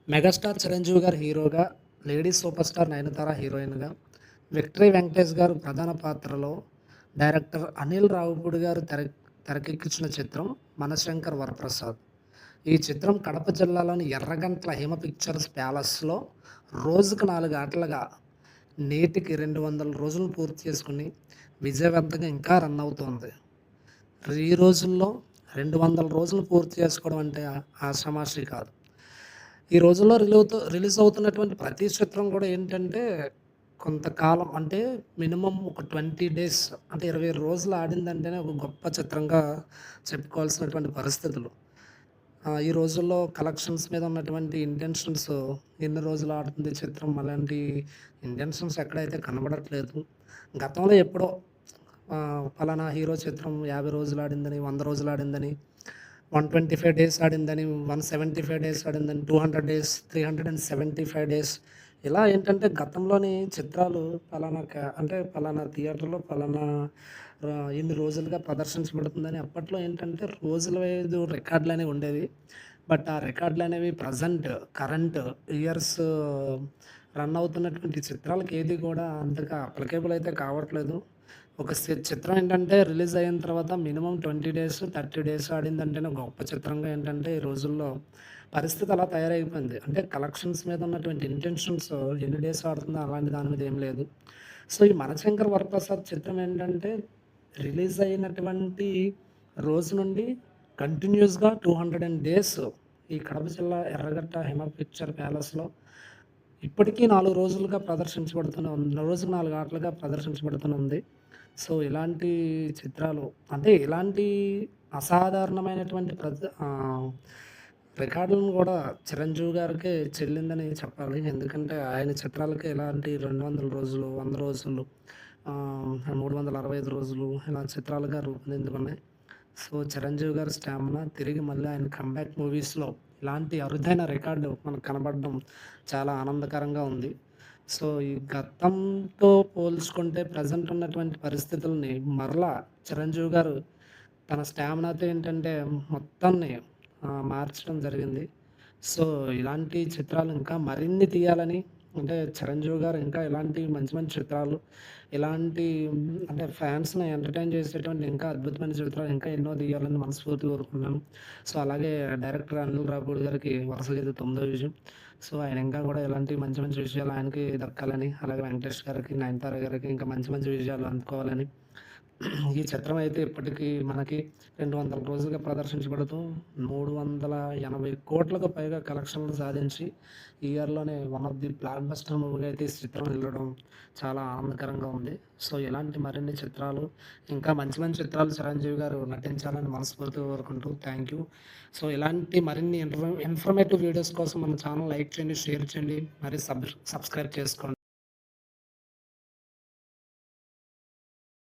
Megastar Chiranjeevi గారు హీరోగా, lady super star Nayanthara హీరోయిన్‌గా, విక్టరీ వెంకటేష్ గారు ప్రధాన పాత్రలో, డైరెక్టర్ అనిల్ రావిపూడి గారు తెరకెక్కించిన చిత్రం 'మనశంకర్ వరప్రసాద్'. ఈ చిత్రం కడప జిల్లాలోని ఎర్రగంట్ల హిమ పిక్చర్స్ ప్యాలెస్‌లో రోజుకు 4 ఆటలుగా నేటికి 200 రోజులు పూర్తి చేసుకొని, విజయవంతంగా ఇంకా రన్ అవుతోంది. ఈ రోజుల్లో 200 రోజులు పూర్తి చేసుకోవడం అంటే ఆషామాషీ కాదు. ఈ రోజుల్లో రిలీజ్ అవుతున్నటువంటి ప్రతి చిత్రం కూడా ఏంటంటే, కొంతకాలం అంటే మినిమమ్ ఒక 20 డేస్ అంటే 20 రోజులు ఆడిందంటేనే ఒక గొప్ప చిత్రంగా చెప్పుకోవాల్సినటువంటి పరిస్థితులు. ఈ రోజుల్లో కలెక్షన్స్ మీద ఉన్నటువంటి ఇంటెన్షన్స్ ఎన్ని రోజులు ఆడుతుంది చిత్రం అలాంటి ఇంటెన్షన్స్ ఎక్కడైతే కనబడట్లేదు. గతంలో ఎప్పుడో పలానా హీరో చిత్రం 50 రోజులు ఆడిందని, 100 రోజులు ఆడిందని, 125 డేస్ ఆడిందని, 175 డేస్ ఆడిందని, 200 డేస్, 375 డేస్ ఇలా ఏంటంటే గతంలోని చిత్రాలు అంటే పలానా థియేటర్‌లో పలానా ఇన్ని రోజులుగా ప్రదర్శించబడుతుందని అప్పట్లో ఏంటంటే రోజుల వైదు రికార్డులనేవి ఉండేవి. బట్ ఆ రికార్డులనేవి కరెంట్ ఇయర్స్ రన్ అవుతున్నటువంటి చిత్రాలకి ఏది కూడా అంతగా అప్లికేబుల్ అయితే కావట్లేదు. ఒక చిత్రం ఏంటంటే రిలీజ్ అయిన తర్వాత మినిమమ్ 20 డేస్, 30 డేస్ ఆడిందంటేనే గొప్ప చిత్రంగా ఏంటంటే ఈ రోజుల్లో పరిస్థితి అలా తయారైపోయింది. అంటే కలెక్షన్స్ మీద ఉన్నటువంటి ఇంటెన్షన్స్ ఎన్ని డేస్ ఆడుతుందో అలాంటి దాని మీద ఏం లేదు. సో, ఈ 'మనశంకర్ వరప్రసాద్' చిత్రం ఏంటంటే రిలీజ్ అయినటువంటి రోజు నుండి కంటిన్యూయస్‌గా 200 డేస్ ఈ కడప జిల్లా ఎర్రగట్ట హిమ పిక్చర్ ప్యాలెస్‌లో ఇప్పటికీ 4 రోజులుగా ప్రదర్శించబడుతూనే ఉంది. రోజుకు 4 ఆటలుగా ప్రదర్శించబడుతూనే ఉంది. సో, ఇలాంటి చిత్రాలు అంటే ఇలాంటి అసాధారణమైనటువంటి రికార్డులను గూడా చిరంజీవి గారికే చెల్లిందని చెప్పాలి. ఎందుకంటే ఆయన చిత్రాలకే ఇలాంటి 200 రోజులు, 100 రోజులు, 365 రోజులు ఇలా చిత్రాలుగా రూపొందించుకున్నాయి. సో, చిరంజీవి గారి స్టామినా తిరిగి మళ్ళీ ఆయన కమ్‌బ్యాక్ మూవీస్‌లో ఇలాంటి అరుదైన రికార్డు మనకు కనబడడం చాలా ఆనందకరంగా ఉంది. సో, ఈ గతంతో పోల్చుకుంటే ప్రెజెంట్ ఉన్నటువంటి పరిస్థితుల్ని మరలా చిరంజీవి గారు తన స్టామినాతో ఏంటంటే మొత్తాన్ని మార్చడం జరిగింది. సో, ఇలాంటి చిత్రాలు ఇంకా మరిన్ని తీయాలని అంటే చిరంజీవి గారు ఇంకా ఇలాంటి మంచి మంచి చిత్రాలు, ఇలాంటి అంటే ఫ్యాన్స్‌ని ఎంటర్‌టైన్ చేసేటువంటి ఇంకా అద్భుతమైన చిత్రాలు ఇంకా ఎన్నో తీయాలని మనస్ఫూర్తిగా కోరుకున్నాను. సో, అలాగే డైరెక్టర్ అనిల్ రావిపూడి గారికి వరుసగా ఇది 9వ విజయం. సో, ఆయన ఇంకా కూడా ఇలాంటి మంచి మంచి విషయాలు ఆయనకి దక్కాలని, అలాగే వెంకటేష్ గారికి, నయనతార గారికి ఇంకా మంచి మంచి విజయాలు అందుకోవాలని ఈ చిత్రం అయితే ఇప్పటికీ మనకి 200 రోజులుగా ప్రదర్శించబడుతూ 380,00,00,000కు పైగా కలెక్షన్లు సాధించి ఈ ఇయర్‌లోనే one of the blockbuster మూవీగా అయితే ఈ చిత్రం నిలవడం చాలా ఆనందకరంగా ఉంది. సో, ఇలాంటి మరిన్ని చిత్రాలు ఇంకా మంచి మంచి చిత్రాలు చిరంజీవి గారు నటించాలని మనస్ఫూర్తిగా కోరుకుంటూ థ్యాంక్ యూ. సో, ఇలాంటి మరిన్ని ఇన్ఫర్మేటివ్ వీడియోస్ కోసం మన ఛానల్ లైక్ చేయండి, షేర్ చేయండి, మరి సబ్స్క్రైబ్ చేసుకోండి.